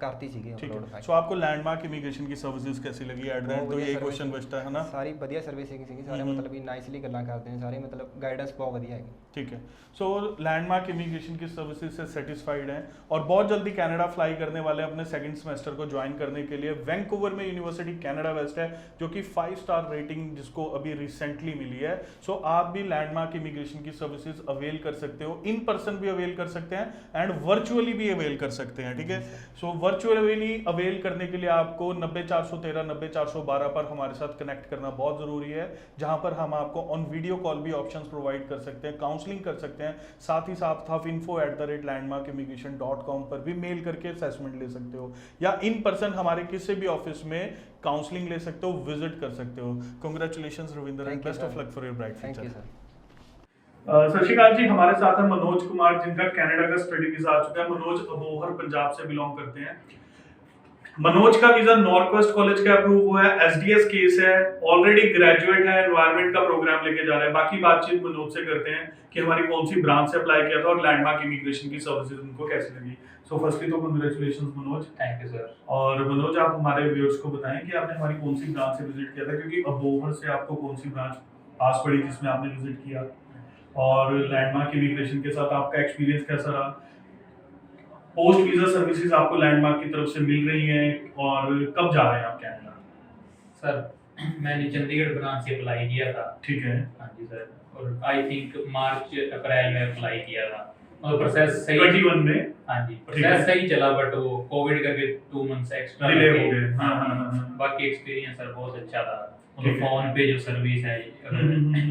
ਕਰਤੀ ਸੀਗੀ ठीक ਅਪਲੋਡ है। सो आपको लैंडमार्क इमिग्रेशन की सर्विसेज कैसी लगी? एट द एंड तो यही क्वेश्चन बचता है ना? ਸਾਰੀ ਵਧੀਆ ਸਰਵਿਸਿंग ਸੀਗੀ ਸਾਰੇ ਮਤਲਬ ਵੀ ਨਾਈਸਲੀ ਗੱਲਾਂ ਕਰਦੇ ਨੇ ਸਾਰੇ ਮਤਲਬ गाइडेंस बहुत ਵਧੀਆ ਹੈਗੀ। ठीक है। सो लैंडमार्क इमिग्रेशन की सर्विसेज से सेटिस्फाइड हैं और बहुत जल्दी कनाडा फ्लाई करने वाले हैं अपने सेकंड सेमेस्टर को ज्वाइन करने के लिए। वैंकूवर में यूनिवर्सिटी कनाडा वेस्ट है जो कि 5 स्टार रेटिंग जिसको अभी रिसेंटली मिली है। सो आप भी लैंडमार्क इमिग्रेशन की सर्विसेज अवेल कर सकते हो, इन पर्सन भी अवेल कर सकते हैं एंड वर्चुअली भी अवेल कर सकते हैं। ठीक है। सो वर्चुअली अवेल करने के लिए आपको 90413 90412 पर हमारे साथ कनेक्ट करना बहुत ज़रूरी है, जहां पर हम आपको ऑन वीडियो कॉल भी ऑप्शंस प्रोवाइड कर सकते हैं, काउंसलिंग कर सकते हैं। साथ ही साथ आप info@landmarkimmigration.com पर भी मेल करके असेसमेंट ले सकते हो या इन पर्सन हमारे किसी भी ऑफिस में काउंसलिंग ले सकते हो, विजिट कर सकते हो। Congratulations Ravinder and best of luck for your bright thank you future. Sir. सत श्री अकाल जी, हमारे साथ है मनोज कुमार जिनका कनाडा का स्टडी वीजा आ चुका है। मनोज अबोहर पंजाब से बिलोंग करते हैं। मनोज का वीजा नॉर्थ वेस्ट कॉलेज का अप्रूव हुआ है, एसडीएस केस है, ऑलरेडी ग्रेजुएट है, एनवायरनमेंट का प्रोग्राम लेके जा रहे हैं। बाकी बातचीत मनोज से करते हैं कि हमारी कौन सी ब्रांच से अप्लाई किया था और लैंडमार्क इमिग्रेशन की सर्विसेज उनको कैसी लगी। सो फर्स्टली तो congratulations Manoj. Thank you sir. और मनोज आप हमारे व्यूअर्स को बताएं कि आपने हमारी कौन सी ब्रांच से विजिट किया था, क्योंकि अबोहर से आपको कौन सी ब्रांच पास पड़ी जिसमें आपने विजिट किया, और लैंडमार्क इमिग्रेशन के साथ आपका एक्सपीरियंस कैसा रहा। पोस्ट वीजा सर्विसेज आपको लैंडमार्क की तरफ से मिल रही हैं और कब जा रहे हैं आप कनाडा? सर मैंने चंडीगढ़ ब्रांच से अप्लाई किया था। ठीक है। हाँ जी सर। और आई थिंक मार्च अप्रैल में अप्लाई किया था और प्रोसेस सही 21 में। हाँ जी ठीक है। प्रोसेस सही चला, बट वो कोविड करके 2 मंथ्स एक्स्ट्रा डिले हो गए। हाँ हाँ हाँ। बाकी एक्सपीरियंस सर बहुत अच्छा था। ठीक है। फोन पे जो सर्विस है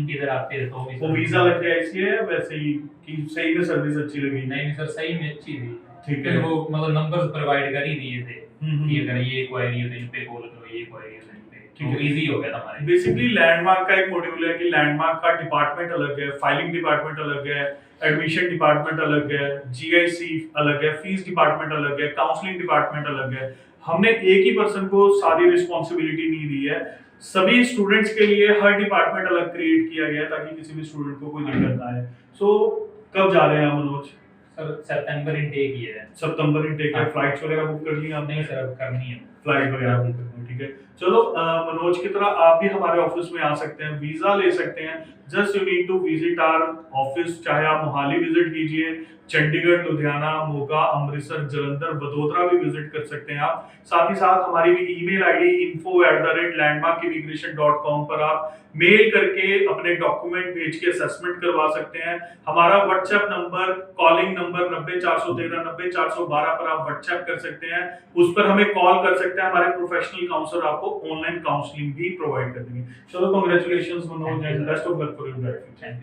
इधर आते हैं तो भी वो वीजा लग गया इसलिए या वैसे ही कि सही में सर्विस अच्छी लगी? नहीं सर सही में अच्छी थी। ठीक है। वो मतलब नंबर्स प्रोवाइड कर ही दिए थे कि हम्म। अगर ये क्वेरी हो तो इन पे कॉल करो, ये क्वेरी हो तो इन पे, ठीक है। तो इजी हो गया था हमारे। बेसिकली लैंडमार्क का एक मॉड्यूल है कि लैंडमार्क का डिपार्टमेंट अलग है, फाइलिंग डिपार्टमेंट अलग है, एडमिशन डिपार्टमेंट अलग है, जीआईसी अलग है, फीस डिपार्टमेंट अलग है, काउंसलिंग डिपार्टमेंट अलग है। हमने एक ही पर्सन को सारी रिस्पॉन्सिबिलिटी नहीं दी है, सभी स्टूडेंट्स के लिए हर डिपार्टमेंट अलग क्रिएट किया गया है ताकि किसी भी स्टूडेंट को कोई दिक्कत ना आए। सो कब जा रहे हैं आप मनोज? सर सितंबर इनटेक ही है। सितंबर इंटेक है। हाँ। फ्लाइट्स वगैरह बुक कर ली आपने? नहीं सर अब करनी है फ्लाइट वगैरह बुक करनी है। ठीक है। चलो मनोज की तरह आप भी हमारे ऑफिस में आ सकते हैं, वीजा ले सकते हैं। Just you need to visit our office, चाहे आप मोहाली विजिट कीजिए, चंडीगढ़, लुधियाना, मोगा, अमृतसर, जलंधर, वडोदरा भी विजिट कर सकते हैं आप। साथ ही साथ हमारी भी ईमेल आईडी info@landmarkimmigration.com पर आप मेल करके अपने डॉक्यूमेंट भेज के असेसमेंट करवा सकते हैं। हमारा व्हाट्सएप नंबर, कॉलिंग नंबर 90413 90412 पर आप व्हाट्सएप कर सकते हैं, उस पर हमें कॉल कर सकते हैं। हमारे प्रोफेशनल काउंसलर आपको ऑनलाइन काउंसलिंग भी प्रोवाइड कर देंगे। चलो congratulations Manoj and best of luck for your bright future. Thank you.